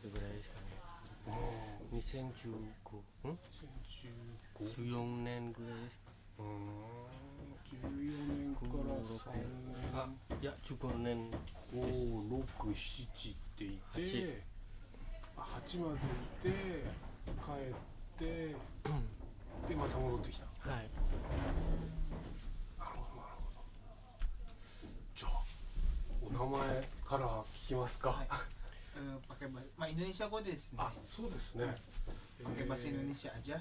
月ぐらいしかね。2015、14年ぐらいですか。14年から3年。あ、いや15年です。5、6、7っていて、8までいて帰ってでまた戻ってきた。はい。なるほどなるほど。じゃあお名前から聞きますか。はい。pakai Indonesia kodeですね。あ、そうですね。pakai bahasa Indonesia aja.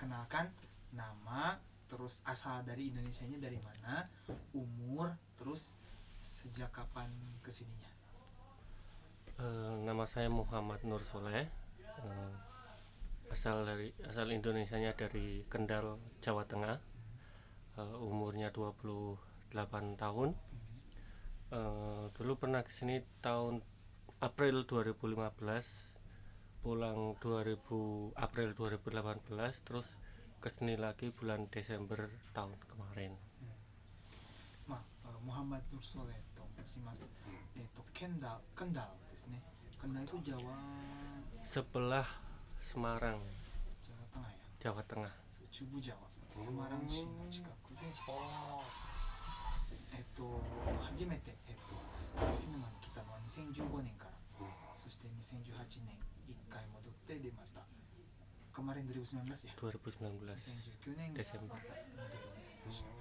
Kenalkan nama, terus asal dari Indonesianya dari mana, umur, terus sejak kapan kesininya. Nama saya Muhammad Nur Soleh. Asal Indonesianya dari Kendal, Jawa Tengah. Umurnya 28 tahun. Dulu pernah kesini tahun April 2015, pulang April 2018, terus kesini lagi bulan Desember tahun kemarin. Muhammad Nur Soleh と申します。Kendal ですね。Kendal itu Sebelah Semarang, Jawa Tengah ya. Jawa Tengah. Chubu Jawa, Semarang 市の近くで、初めて竹瀬沼に来たのは2015年から、そして2018年1回戻ってでまたkemarin 2019 ya. 2019年 Desember. また戻りました。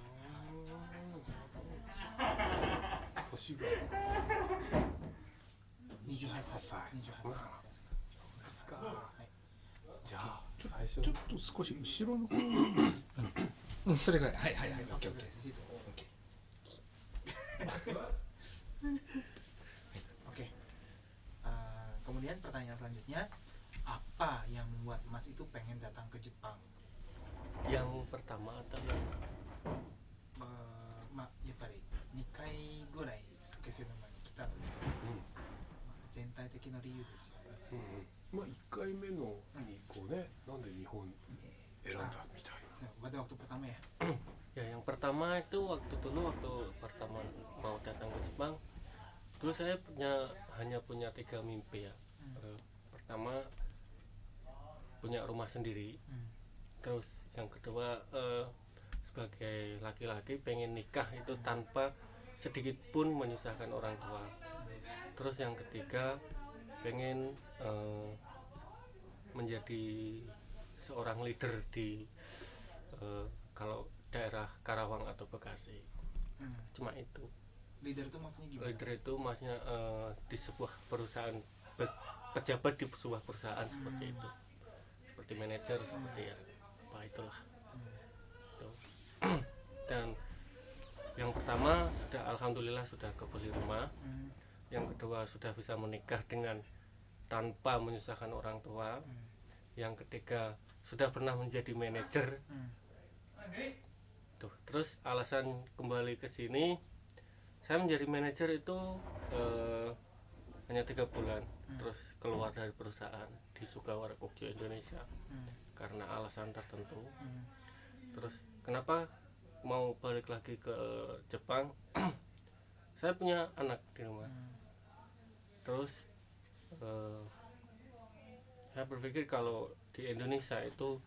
年が28歳。ですか。じゃあちょっと少し後ろの方にそれぐらい。はいはいはい。オッケーオッケー。Oke. Kemudian pertanyaan selanjutnya, apa yang membuat Mas itu pengen datang ke Jepang? Yang pertama atau yang やっぱり2回ぐらい竹瀬沼に来たので、全体的な理由ですよね。1回目のにこうね、なんで日本選んだみたいな。Pada waktu pertama ya. Ya, yang pertama itu waktu pertama mau datang ke Jepang, dulu saya hanya punya 3 mimpi ya. Pertama punya rumah sendiri, terus yang kedua sebagai laki-laki pengen nikah itu tanpa sedikit pun menyusahkan orang tua. Terus yang ketiga pengen menjadi seorang leader di kalau daerah Karawang atau Bekasi. Cuma itu. Leader itu maksudnya gimana? Leader itu maksudnya di sebuah perusahaan, pejabat di sebuah perusahaan seperti itu, seperti manajer seperti ya, apa itulah. Dan yang pertama alhamdulillah sudah kebeli rumah. Yang kedua sudah bisa menikah dengan tanpa menyusahkan orang tua. Yang ketiga sudah pernah menjadi manajer. Terus alasan kembali ke sini, saya menjadi manajer itu hanya 3 bulan, terus keluar dari perusahaan di Sugawara Kogyo Indonesia karena alasan tertentu. Terus kenapa mau balik lagi ke Jepang? Saya punya anak di rumah. Terus saya berpikir kalau di Indonesia itu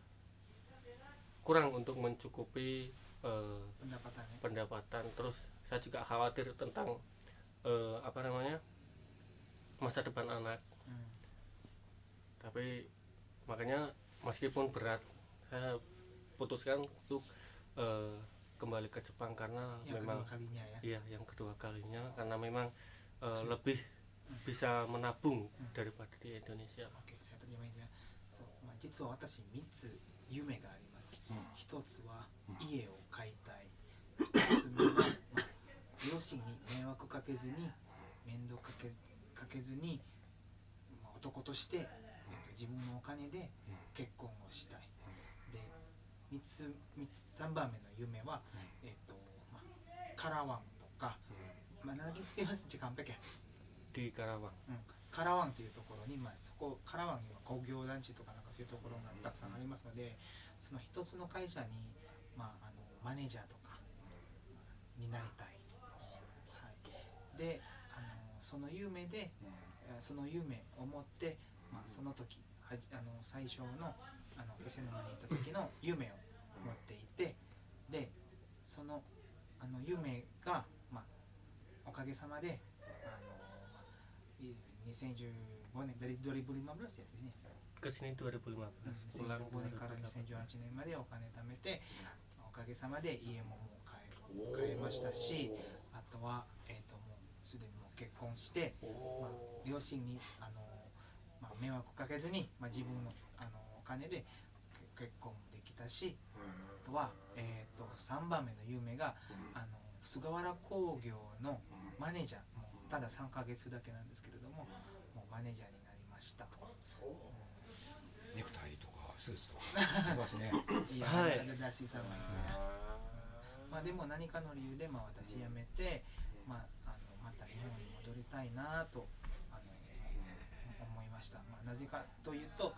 kurang untuk mencukupi pendapatan. Terus saya juga khawatir tentang masa depan anak. Tapi makanya meskipun berat, saya putuskan untuk kembali ke Jepang karena yang memang kedua kalinya ya. Iya, yang kedua kalinya karena memang lebih bisa menabung daripada di Indonesia. Oke, saya terjemahin ya. 実は私3つ夢があります。一つは家を買いたい。一つ目は両親に迷惑かけずに面倒かけずに男として自分のお金で結婚をしたい。で3番目の夢はカラワンとか何言ってます時間だけ。Di Karawang. カラワンというところにカラワンには工業団地とかなんかそういうところがたくさんありますので、その一つの会社にマネージャーとかになりたい。はい。でその夢でその夢を持って、その時最初の気仙沼にいた時の夢を持っていて、でその夢が、おかげさまで2015年dari 2015 yaですね。Kesini 2015 pulang 2015年から2018年までお金貯めて、おかげさまで家ももう買えましたし、あとは、もうすでにもう結婚して、両親に迷惑かけずに、自分のお金で結婚もできたし、あとは、3番目の夢が菅原工業のマネージャー、もうただ3ヶ月だけなんですけれども、もうマネージャーになりました。ネクタイとかスーツとかありますね。いや、はいだしさまにでも何かの理由で、私辞めて、また日本に戻りたいなと思いました。なぜかというと、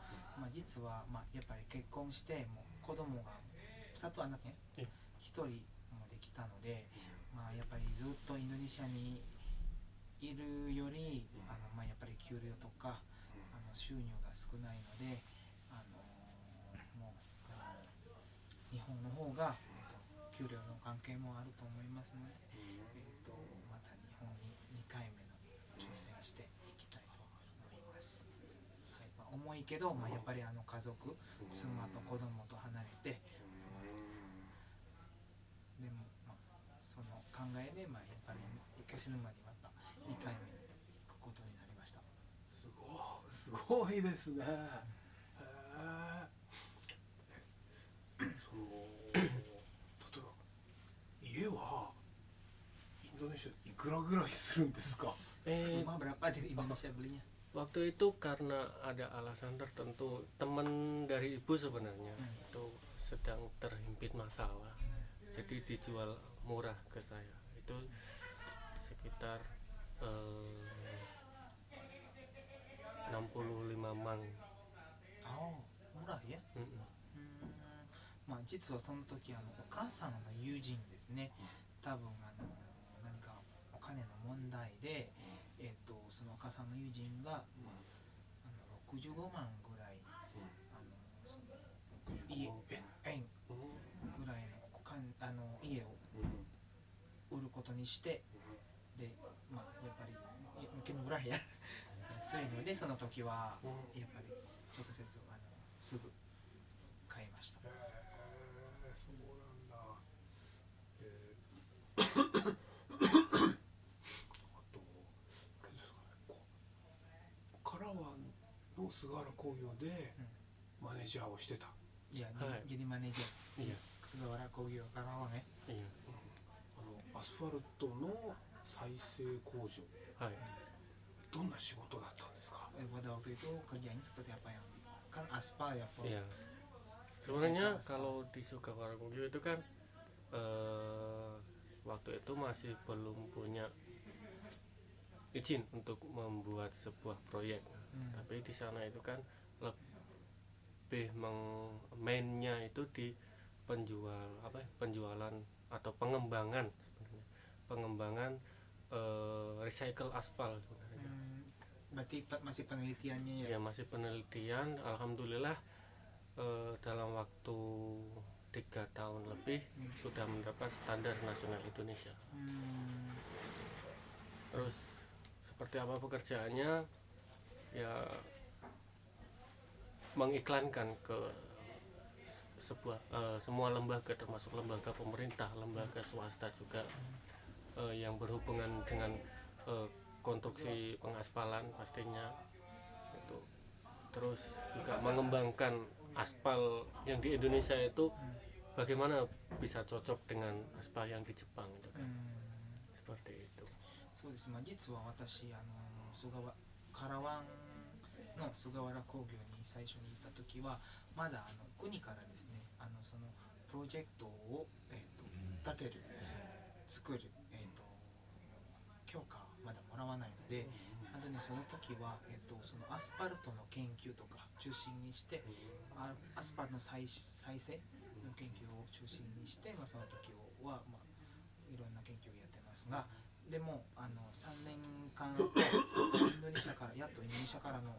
実は、やっぱり結婚してもう子供がsatu anakね、一人もできたので、やっぱりずっとインドネシアにいるよりやっぱり給料とか収入が少ないので、もう日本の方が、給料の関係もあると思いますので、また日本に2回目の挑戦していきたいと思います。はい、重いけど、やっぱり家族、妻と子供と離れて、でも、その考えで、やっぱり気仙沼にまた2回目に行くことになりました。すごいですね。その例えば家はインドネシアでいくらぐらいするんですか？ Rumah berapa dari Indonesia belinya? Waktu itu karena ada alasan tertentu, teman dari ibu sebenarnya itu sedang terhimpit masalah, jadi dijual murah ke saya. Itu sekitar 65 mang. murah ya? 実はその時お母さんの友人ですね、多分何かお金の問題で、そのお母さんの友人が、65万ぐらい、円ぐらいの家を売ることにして、で、やっぱりmungkin murah ya そういうので、その時はやっぱり直接すぐ買いました。そうなんだ。あとあれですかね、カラワンの菅原工業でマネージャーをしてた。いや、jadi manajer菅原工業からはね、アスファルトの再生工場、はい、どんな仕事だったんですか？pada waktu itu kerjanya seperti apa yang kan aspal ya Pak? Iya. Sebenarnya kalau di Sugawara Kogyo itu kan waktu itu masih belum punya izin untuk membuat sebuah proyek. Tapi di sana itu kan lebih mainnya itu di penjualan atau pengembangan sebenarnya. Pengembangan recycle aspal sebenarnya. Berarti masih penelitiannya ya? Ya, masih penelitian. Alhamdulillah dalam waktu 3 tahun lebih sudah mendapat standar nasional Indonesia. Terus seperti apa pekerjaannya? Ya, mengiklankan ke semua lembaga, termasuk lembaga pemerintah, lembaga swasta juga yang berhubungan dengan konstruksi pengaspalan pastinya itu. Terus juga mengembangkan aspal yang di Indonesia itu bagaimana bisa cocok dengan aspal yang di Jepang itu kan. Seperti itu. そうです。実は私カラワンの菅原工業に最初に行った時はまだ国からですね、そのプロジェクトを、立てる、作る、許可まだもらわないので、その時は、そのアスファルトの研究とか中心にして、アスファルトの再生の研究を中心にして、その時は、いろんな研究をやってますが、でも3年間インドネシアからやっとインドネシアからの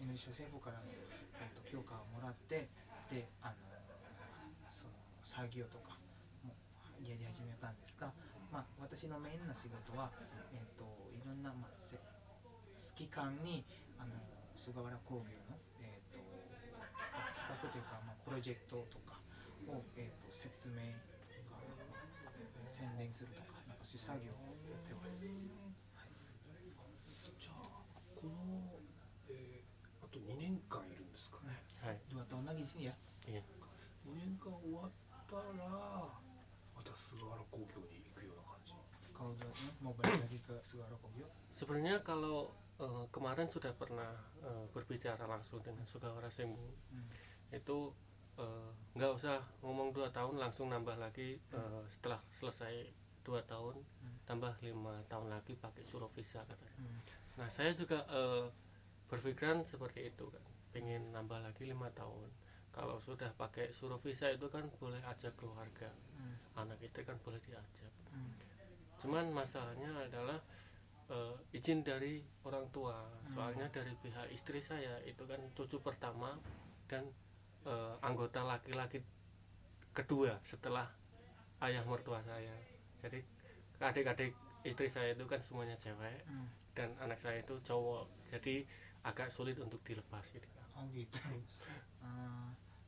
インドネシア政府からの、許可をもらってでその作業とかもやり始めたんですが、まあ、私のメインな仕事は、いろんな、まあ、期間に菅原工業の、企画というか、まあ、プロジェクトとかを、説明とか宣伝するとかなんかそういう作業をやってます。はい、じゃあこの、あと2年間いるんですかね。はい Dua tahun lagi di sini ya. iya 2年間終わったらまた菅原工業に行くような感じ。 Kalau mau balik lagi ke Segara Kogyo, sebenarnya kalau kemarin sudah pernah berbicara langsung dengan Sugawara Sengmu itu nggak usah ngomong 2 tahun langsung nambah lagi setelah selesai 2 tahun tambah 5 tahun lagi pakai surat visa katanya. Nah saya juga berpikiran seperti itu kan, pengen nambah lagi 5 tahun. Kalau sudah pakai surat visa itu kan boleh ajak keluarga, anak istri kan boleh diajak. Cuman masalahnya adalah izin dari orang tua, soalnya dari pihak istri saya itu kan cucu pertama dan anggota laki-laki kedua setelah ayah mertua saya. Jadi adik-adik istri saya itu kan semuanya cewek dan anak saya itu cowok, jadi agak sulit untuk dilepas gitu. Oh gitu.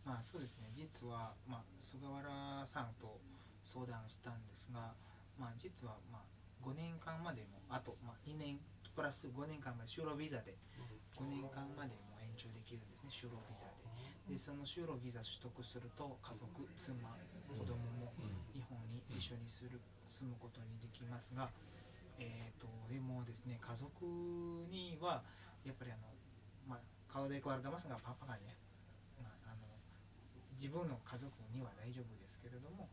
まあそうですね、実は、まあ、菅原さんと相談したんですが、まあ、実は、まあ、5年間までもあと、まあ、2年プラス5年間まで就労ビザで5年間までも延長できるんですね、就労ビザで。でその就労ビザ取得すると家族、妻、子供も日本に一緒に住むことにできますが、でもですね、家族にはやっぱりまあ、kalau dari keluarga mas nggak apa-apa kan ya、自分の家族には大丈夫ですけれども、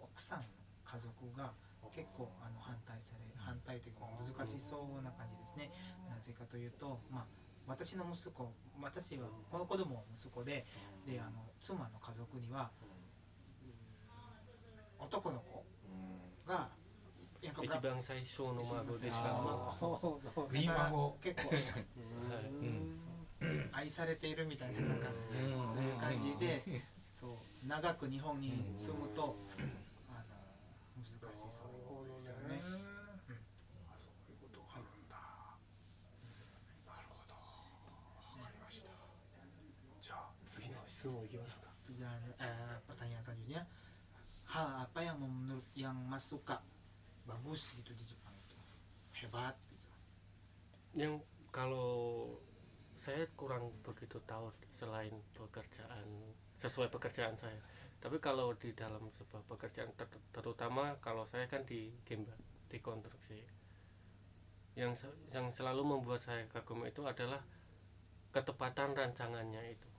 奥さんの家族が結構反対というか難しそうな感じですね。なぜかというと、まあ、私はこの子供は息子で、妻の家族には男の子が一番最初の孫でしかそうそうそう、だから孫。結構愛されているみたいな、なんかそういう感じで、そう長く日本に住むと難しそうですよね。あ、そういうことがあるんだ。なるほど、わかりました。じゃあ次の質問いきますか。 Pertanyaan selanjutnya, hal apa yang Mas suka bagus gitu di Jepang itu, hebat gitu? Yang kalau saya kurang begitu tahu selain pekerjaan sesuai pekerjaan saya, tapi kalau di dalam sebuah pekerjaan terutama kalau saya kan di Gemba, di konstruksi, yang selalu membuat saya kagum itu adalah ketepatan rancangannya itu.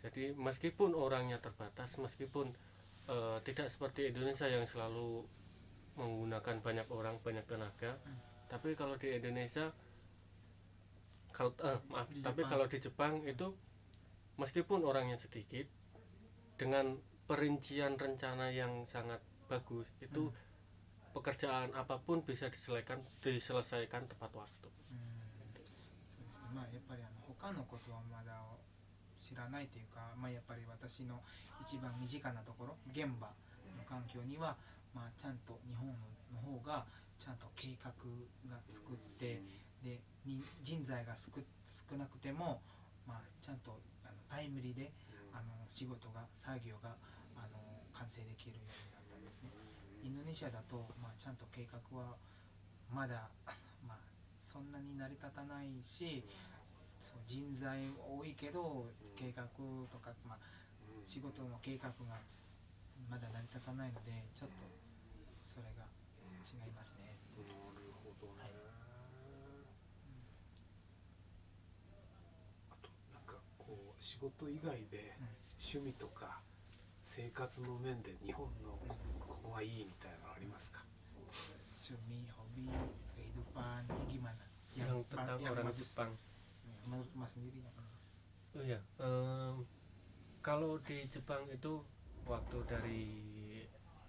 Jadi meskipun orangnya terbatas, meskipun tidak seperti Indonesia yang selalu menggunakan banyak orang, banyak tenaga, tapi kalau di Indonesia kalau di Jepang itu meskipun orangnya sedikit, dengan perincian rencana yang sangat bagus itu pekerjaan apapun bisa diselesaikan tepat waktu. そうですね、まあやっぱり他のことはまだ知らないというか、まあ、やっぱり私の一番身近なところ、現場の環境には、まあ、ちゃんと日本の方がちゃんと計画が作って、で人材が少なくても、まあ、ちゃんとタイムリーで作業が完成できるようになったんですね。インドネシアだと、まあ、ちゃんと計画はまだ、まあ、そんなに成り立たないし、そう人材多いけど計画とか、まあ、仕事の計画がまだ成り立たないので、ちょっとそれが違いますね。なるほどね。あとなんかこう仕事以外で趣味とか生活の面で日本のここがいいみたいなのありますか？趣味、hobi, kehidupan, gimana? Yang tentang orang bagus. Jepang. Menurut Mas sendiri ya? Oh ya, kalau di Jepang itu waktu dari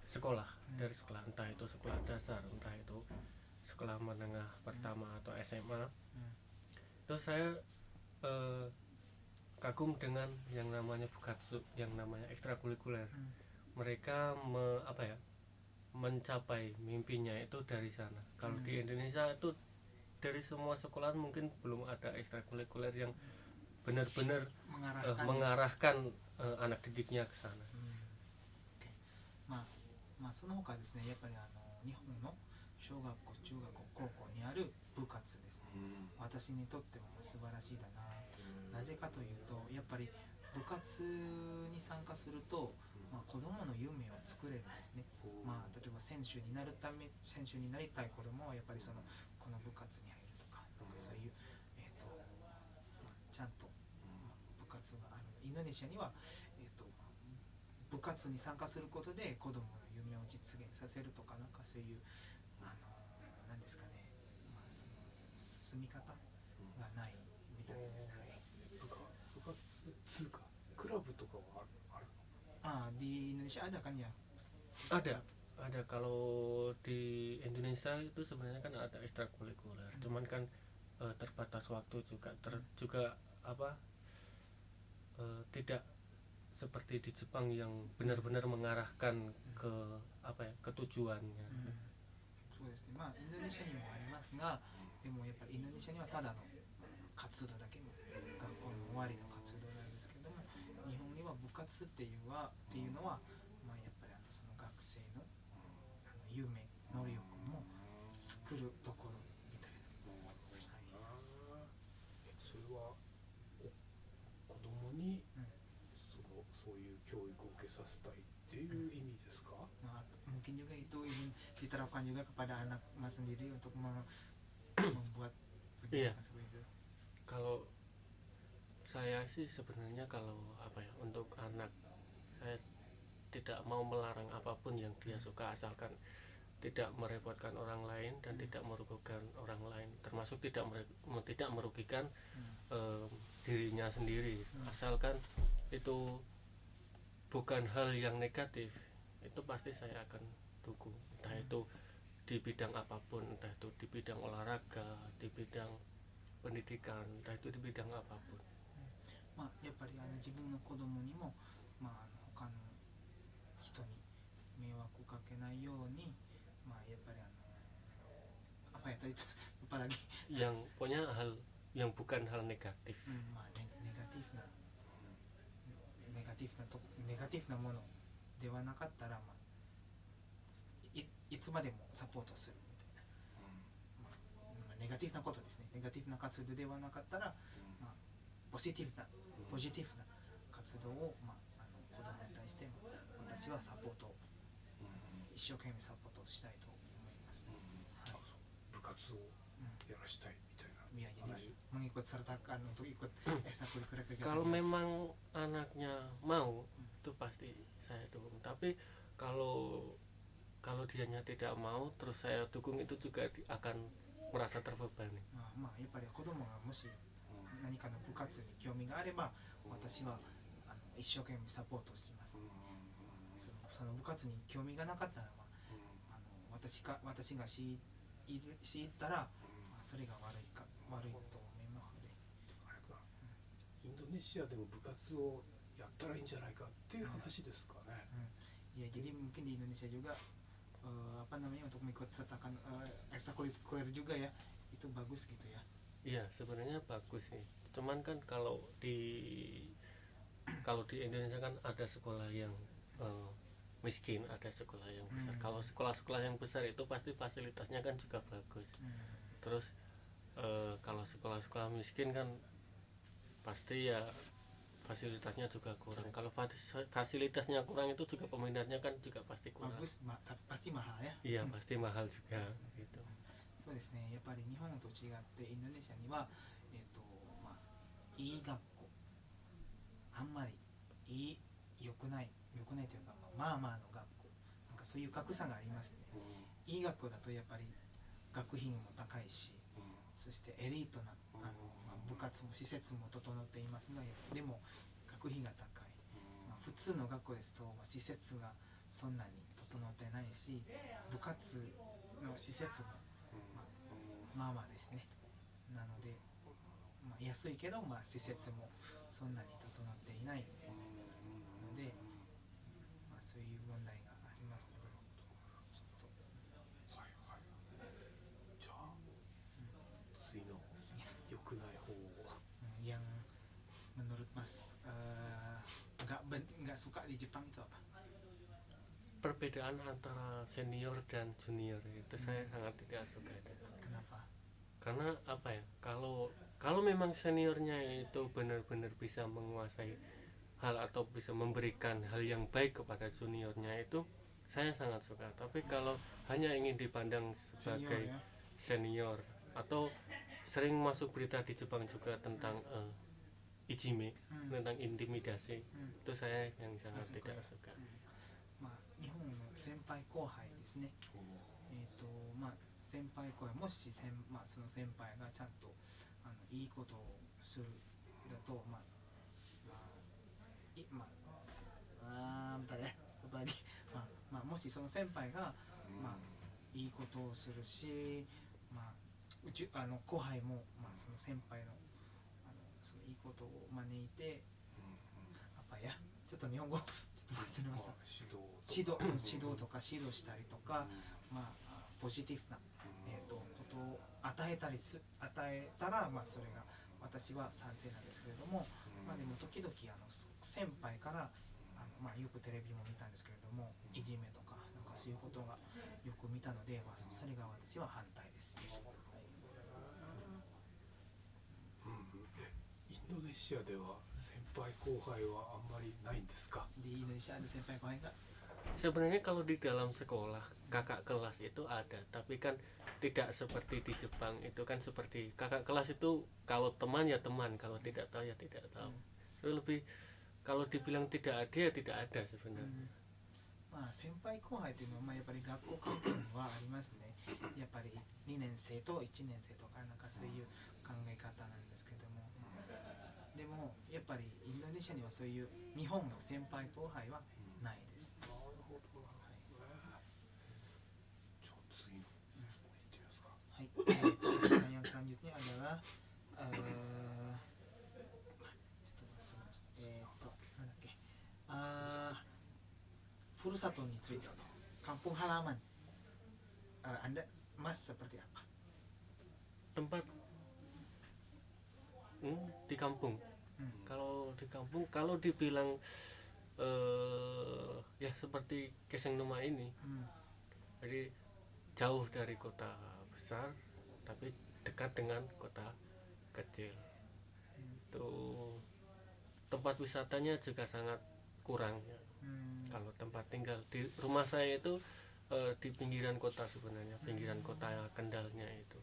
sekolah, dari sekolah, entah itu sekolah dasar, entah itu sekolah menengah pertama atau SMA. Terus saya kagum dengan yang namanya bukatsu, yang namanya ekstrakurikuler. Mereka mencapai mimpinya itu dari sana. Kalau di Indonesia itu dari semua sekolahan mungkin belum ada ekstrakurikuler yang benar-benar mengarahkan anak didiknya ke sana. まあその他ですね、やっぱり日本の小学校、中学校、高校にある部活ですね、私にとっても素晴らしいだな。なぜかというと、やっぱり部活に参加すると、子供の夢を作れるんですね。例えば選手になりたい子供はやっぱりこの部活に入るとか、そういう、ちゃんと、部活がある。インドネシアには、部活に参加することで子供の夢を実現させるとか、なんかそういうなんですかね、その進み方がないみたいです。部活つうかクラブとかはあるの？ di Indonesia ada kan ya? Ada kalau di Indonesia itu sebenarnya kan ada ekstrakurikuler, cuman kan terbatas waktu juga, tidak seperti di Jepang yang benar-benar mengarahkan ke ke tujuannya. そうですね。インドネシアにもありますが、でもやっぱりインドネシアにはただの活動だけの学校の終わりの活動なんですけども、日本には部活っていうのは、やっぱりその学生の夢、能力も作るところみたいな。それは子供にそういう教育を受けさせたいっていう意味ですか？Mungkin juga itu ingin diterapkan juga kepada anak mas sendiri untuk membuat pendidikan seperti itu. Kalau saya sih sebenarnya kalau untuk anak, saya tidak mau melarang apapun yang dia suka, asalkan tidak merepotkan orang lain dan tidak merugikan orang lain, termasuk tidak merugikan dirinya sendiri, asalkan itu bukan hal yang negatif, itu pasti saya akan dukung, entah itu di bidang apapun, entah itu di bidang olahraga, di bidang pendidikan, entah itu di bidang apapun. やっぱり自分の子供にも、他の人に迷惑かけないように、やっぱりapa ya tadi itu apalagi yang punya hal yang bukan hal negatif. ネガティブなものではなかったら、いつまでもサポートするみたいな、ネガティブなことですね。ネガティブな活動ではなかったら、ポジティブな活動を、子供に対して私はサポート、一生懸命サポートしたいと思います。部活をやらしたいみたいな。 jadi mengikut sertakan untuk ikut ekstrakurikuler kegiatan. Kalau memang anaknya mau, itu pasti saya dukung. Tapi kalau dianya tidak mau, terus saya dukung, itu juga akan merasa terbebani. やっぱり子供がもし何かの部活に興味があれば、私は一生懸命サポートします。その部活に興味がなかったら、私が強いたら、それが悪いと思いますので。インドネシアでも部活をやったらいいんじゃないかっていう話ですかね。Ya, jadi mungkin di Indonesia juga untuk mengikut sertakan ekstrakurikuler juga ya, itu bagus gitu ya. Iya, sebenarnya bagus sih. Cuman kan kalau di Indonesia kan ada sekolah yang miskin, ada sekolah yang besar. Kalau sekolah-sekolah yang besar itu pasti fasilitasnya kan juga bagus. Terus kalau sekolah-sekolah miskin kan pasti ya fasilitasnya juga kurang. Kalau fasilitasnya kurang, itu juga peminatnya kan juga pasti kurang. Bagus, pasti mahal ya. Iya, pasti mahal juga gitu. そうですね。やっぱり日本と違ってインドネシアには、いい学校、あんまり良くないというか、まあまあの学校、なんかそういう格差がありますね。いい学校だとやっぱり学費も高いし、そしてエリートな部活も施設も整っていますが、でも学費が高い。普通の学校ですと施設がそんなに整ってないし、部活の施設もまあまあですね。なので、まあ、安いけど、まあ、施設もそんなに整っていないので、まあ、そういう問題がありますので、ちょっと、はいはい。じゃあ、次の良くない方を。yang menurut Mas nggak suka di Jepang itu apa? Perbedaan antara senior dan junior itu saya sangat tidak suka itu. Kenapa? Karena apa ya, kalau memang seniornya itu benar-benar bisa menguasai hal atau bisa memberikan hal yang baik kepada juniornya, itu saya sangat suka. Tapi kalau hanya ingin dipandang sebagai ya. senior, atau sering masuk berita di Jepang juga tentang ijime, tentang intimidasi, itu saya yang sangat tidak suka. まあ、日本の先輩後輩ですね。まあ、先輩後輩、もしまあ、その先輩がちゃんといいことをするだと、まあ、bentar ya, apa lagi? まあ、もしその先輩が、まあ、いいことをするし、まあ、後輩も、まあ、その先輩の、そのいいことを招いて、apa ya? ちょっと日本語忘れました。指導とか指導したりとか、まあ、ポジティブな、ことを与えたら、まあ、それが私は賛成なんですけれども、まあ、でも時々先輩からまあ、よくテレビも見たんですけれども、いじめとかなんかそういうことがよく見たので、まあ、それが私は反対です。インドネシアでは先輩後輩はあんまりないんですか？ Di Indonesia ada senpai kohai nggak? Sebenarnya kalau di dalam sekolah kakak kelas itu ada, tapi kan tidak seperti di Jepang. Itu kan seperti kakak kelas itu kalau teman ya teman, kalau tidak tahu ya tidak tahu. Itu lebih, kalau dibilang tidak ada ya tidak ada sebenarnya. まあ、先輩後輩というのは、まあ、やっぱり学校関係にはありますね。やっぱり2年生と1年生とかなんかそういう考え方なんですけども、でもやっぱりインドネシアにはそういう日本の先輩後輩はないです。なるほどな。じゃあ次の質問いってみますか。はい。Pertanyaan selanjutnya adalah Furusatoについて、kampung halaman Anda Mas seperti apa? Tempat di kampung. Kalau di kampung, kalau dibilang ya seperti Kesennuma ini, jadi jauh dari kota besar tapi dekat dengan kota kecil. Itu tempat wisatanya juga sangat kurang ya. Kalau tempat tinggal di rumah saya itu di pinggiran kota sebenarnya, pinggiran kota Kendalnya itu.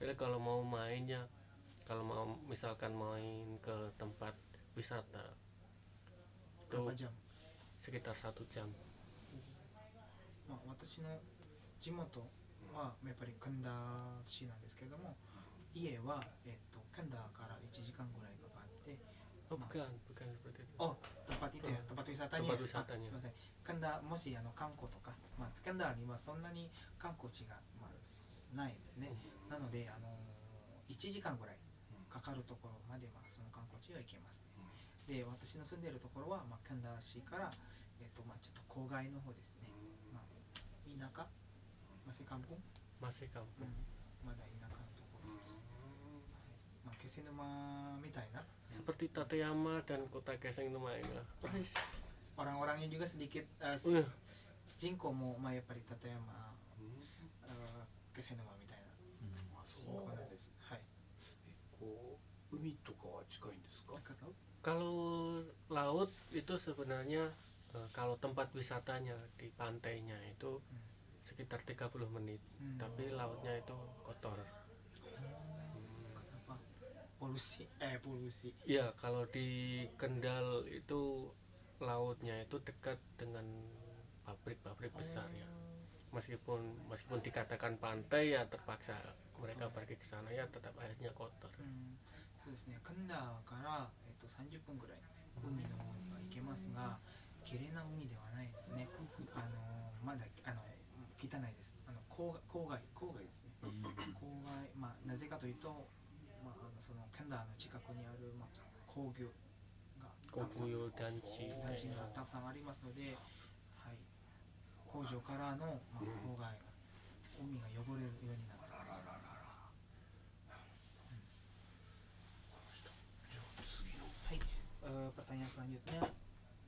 Jadi kalau mau mainnya, kalau mau misalkan main ke tempat wisata itu Berapa jam? sekitar 1 jam. まあ、私の地元はやっぱり神田市なんですけれども、家は、神田から1時間ぐらいかかって、Oh bukan seperti itu. Oh, tempat itu ya, tempat wisatanya. Tempat wisatanya. すみません。神田、もし観光とか、まあ、神田にはそんなに観光地が、まあ、ないですね。なので、1時間ぐらいかかるところまで、まあ、その観光地は行けますね。で、私の住んでいるところは、まあ、神田市から、まあ、ちょっと郊外の方ですね。まあ、田舎masih kampung? Masih kampung. まだ田舎のところです。まあ、気仙沼みたいな。Seperti Tateyama dan kota Kesennuma ini lah. Persis. Orang-orangnya juga sedikit Jinkoも、まあ、やっぱり立山、気仙沼みたいな人口なんです。はい。こう海とかは近いんですか？ Kalau laut itu sebenarnya kalau tempat wisatanya di pantainya itu sekitar 30 menit. Tapi lautnya itu kotor. Kenapa? Polusi. Iya, kalau di Kendal itu lautnya itu dekat dengan pabrik-pabrik besar ya. Meskipun dikatakan pantai ya terpaksa mereka pergi ke sana ya tetap airnya kotor. そうですね。神田から30分ぐらい海の方には行けますが、綺麗な海ではないですね。まだ汚いです。郊外ですね。郊外、まあなぜかというと、まあそのケンダーの近くにあるまあ工業がたくさん 고구요 단지 団地がたくさんありますので、はい、工場からの、まあ、郊外が海が汚れるようになってます。はい、pertanyaan selanjutnya,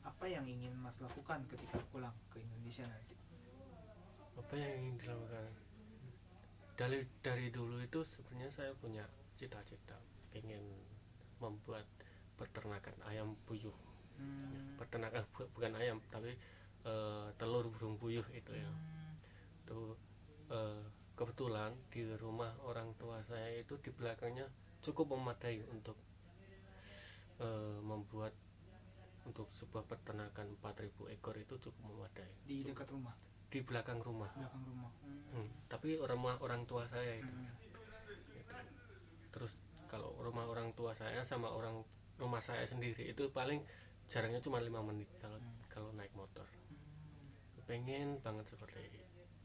apa yang ingin Mas lakukan ketika pulang ke Indonesia nanti? apa yang ingin dilakukan dari dulu itu sebenarnya saya punya cita-cita pengen membuat peternakan ayam puyuh. Peternakan bukan ayam tapi telur burung puyuh itu ya. Itu kebetulan di rumah orang tua saya itu di belakangnya cukup memadai untuk membuat untuk sebuah peternakan 4.000 ekor itu cukup memadai Di dekat rumah, di belakang rumah. belakang rumah. Tapi orang tua saya itu. Terus kalau rumah orang tua saya sama rumah saya sendiri itu paling jaraknya cuma 5 menit kalau naik motor. Pengen banget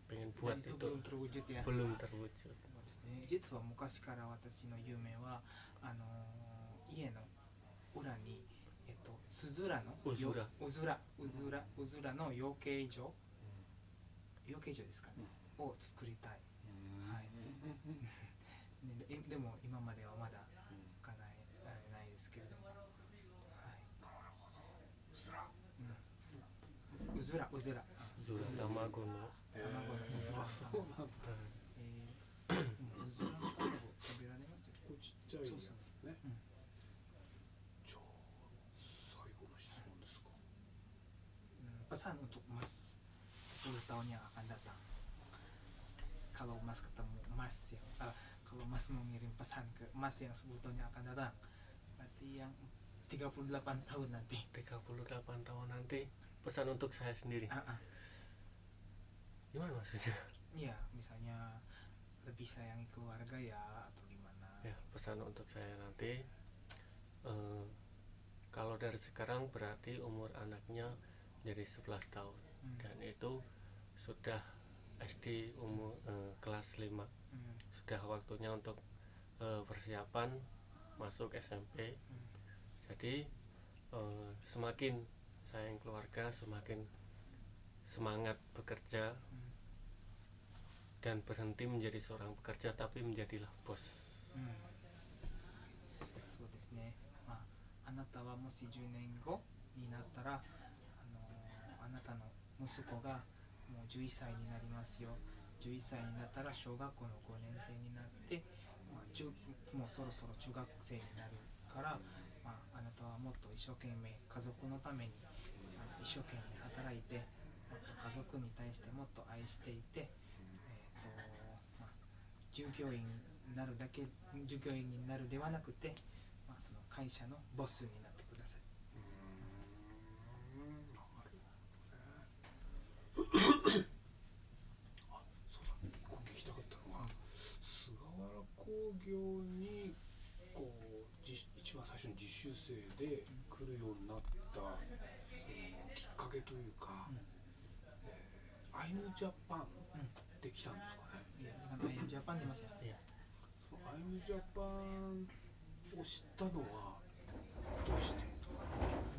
pengen buat Dan itu belum terwujud ya. belum terwujud. そうですね。実は昔から私の夢は家の裏にスズラのうずらの養鶏場ですかね、を作りたい。はい。ね、でも今まではまだ叶えられないですけれども、はい。うずら卵の卵のうずらさん。そうなんだ。うずらの卵食べられますよ。こうちっちゃいやつね。うんじゃあ最後の質問ですか。Pesan untuk Mas 10 tahun yang akan datang. Kalau Mas ketemu Mas kalau Mas mau ngirim pesan ke Mas yang 10 tahun yang akan datang, berarti yang 38 tahun nanti. 38 tahun nanti pesan untuk saya sendiri. Gimana maksudnya? Iya, misalnya lebih sayangi keluarga ya atau gimana? Ya, pesan untuk saya nanti kalau dari sekarang berarti umur anaknya jadi 11 tahun dan itu sudah SD umur kelas 5. Sudah waktunya untuk persiapan masuk SMP. Jadi semakin sayang keluarga, semakin semangat bekerja dan berhenti menjadi seorang pekerja tapi menjadilah bos. そうですね。まあ、あなたはもし10年後になったら、あなたの息子がもう11歳になりますよ。11歳になったら小学校の5年生になって、まあ、もうそろそろ中学生になるから、まあ、あなたはもっと一生懸命家族のために一生懸命働いて、もっと家族に対してもっと愛していて、まあ、従業員になるではなくて、まあ、その会社のボスになってください。あ、そうだ、一個聞きたかったのが、菅原工業にこう一番最初に実習生で来るようになったそのきっかけというか、アイムジャパンできたんですかね。Iya, dengan IM Japan nih Mas ya. Iya. そのアイムジャパンを知ったのはどうして？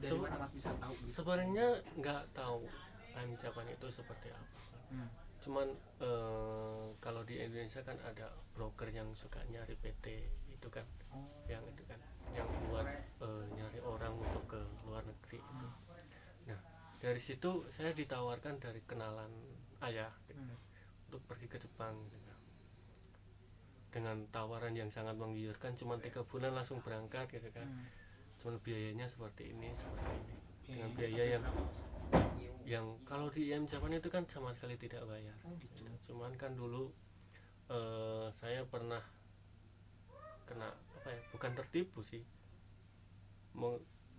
Dari mana Mas bisa tahu? Sebenarnya nggak tahu IM Japan itu seperti apa. Cuman kalau di Indonesia kan ada broker yang suka nyari PT itu kan, yang itu kan, yang buat nyari orang untuk ke luar negeri itu. Nah dari situ saya ditawarkan dari kenalan ayah gitu, untuk pergi ke Jepang gitu. Dengan tawaran yang sangat menggiurkan, cuma 3 bulan langsung berangkat gitu kan. Cuman biayanya seperti ini dengan biaya yang kalau di IM Japan itu kan sama sekali tidak bayar. Cuman kan dulu saya pernah kena apa ya, bukan tertipu sih,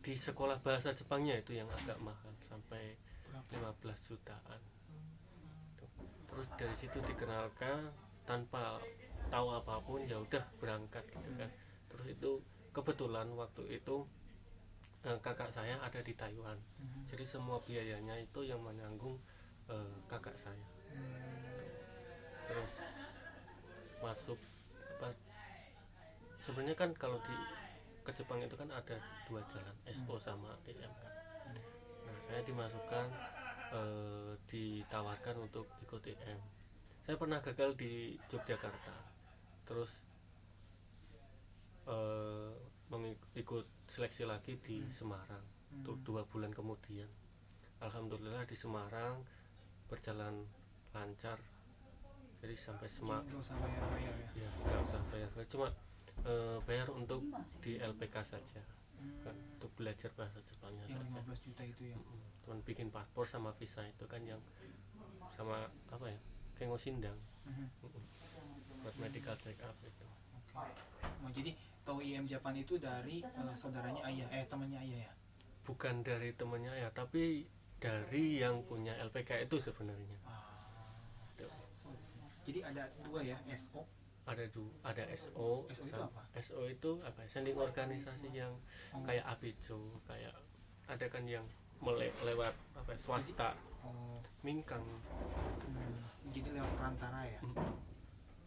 di sekolah bahasa Jepangnya itu yang agak mahal sampai 15 jutaan. Terus dari situ dikenalkan tanpa tahu apapun, ya udah berangkat gitu kan. Terus itu kebetulan waktu itu kakak saya ada di Taiwan. Jadi semua biayanya itu yang menanggung kakak saya. Terus masuk apa? Sebenarnya kan kalau ke Jepang itu kan ada 2 jalan, SO sama EM kan. Nah, saya dimasukkan ditawarkan untuk ikut EM. Saya pernah gagal di Yogyakarta. Terus ikut seleksi lagi di Semarang. Itu 2 bulan kemudian. Alhamdulillah di Semarang berjalan lancar. Jadi sampai Jadi nggak usah bayar-bayar ya. ya nggak usah bayar, cuma bayar untuk di LPK saja, kan, untuk belajar bahasa Jepangnya Yang saja. 15 juta itu ya. Cuman bikin paspor sama visa itu kan yang sama apa ya, kengo sindang buat medical check up itu. Nah, jadi tahu IM Japan itu dari saudaranya ayah, temannya ayah ya. Bukan dari temennya ya, tapi dari yang punya LPK itu sebenarnya. Tuh. Jadi ada 2 ya, SO. Ada SO. SO itu apa? SO itu apa? Sending organisasi yang kayak APIJO, kayak ada kan yang lewat apa ya, swasta, Mingkang. Jadi lewat perantara ya.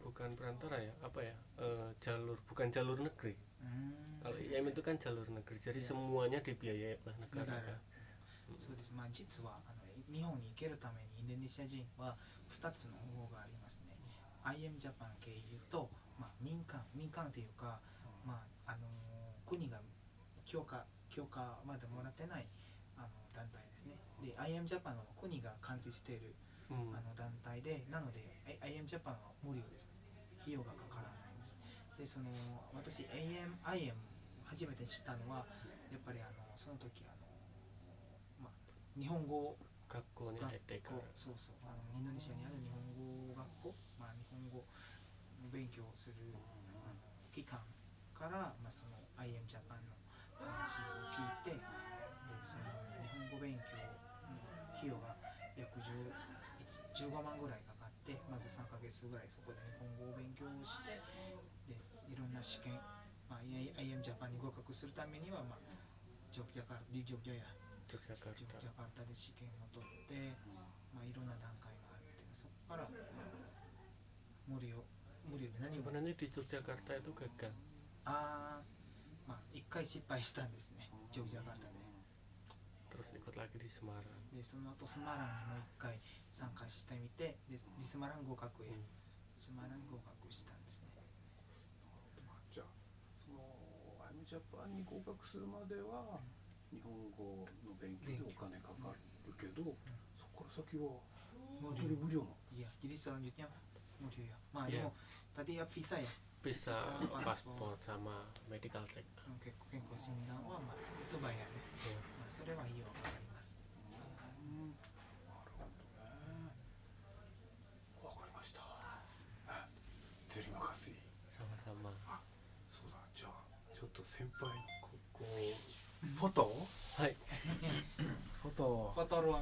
Bukan perantara ya, apa ya? Bukan jalur negeri. Kalau IM itu kan jalur negeri, jadi semuanya dibiayai oleh negara. そうです。まあ実は日本に行けるためにインドネシア人は2つの方法がありますね。IM ジャパン経由と、民間というか、国が許可までもらってない団体ですね。で IM ジャパンは国が管理している、団体で、なので IM ジャパンは無料ですね。費用がかからないんです。で私 IM 初めて知ったのはやっぱりその時日本語学校に入ってから。そうインドネシアにある日本語学校、日本語勉強する機関から、その IM ジャパンの話を聞いて、でその日本語勉強の費用が約15万ぐらいかかって、まず3ヶ月ぐらいそこで日本語を勉強してでいろんな試験、IM ジャパンに合格するためには、ジョグジャカルタで試験を取って、いろんな段階があって、そこから無料で何も Sebenarnya di Yogyakarta itu gagal. 一回失敗したんですね、ジョグジャカルタで。 Terus ikut lagi di Semarang. でその後スマランにもう一回参加してみて、でスマラン合格へ、スマラン合格したんですね。じゃあそのIMジャパンに合格するまでは日本語の勉強でお金かかるけど、そこから先は本当に無料なの。 Iya, jadi selanjutnya mulia ya. Iya. Mau tadi ya visa ya. Bisa Visa, paspor sama medical check. 健康診断はitu bayarね。Ya. それは費用がかかります。なるほどね。わかりました。テリマカシ。 Sama-sama. そうだ。じゃあちょっと先輩ここフォト？はい。フォト。Foto ruangan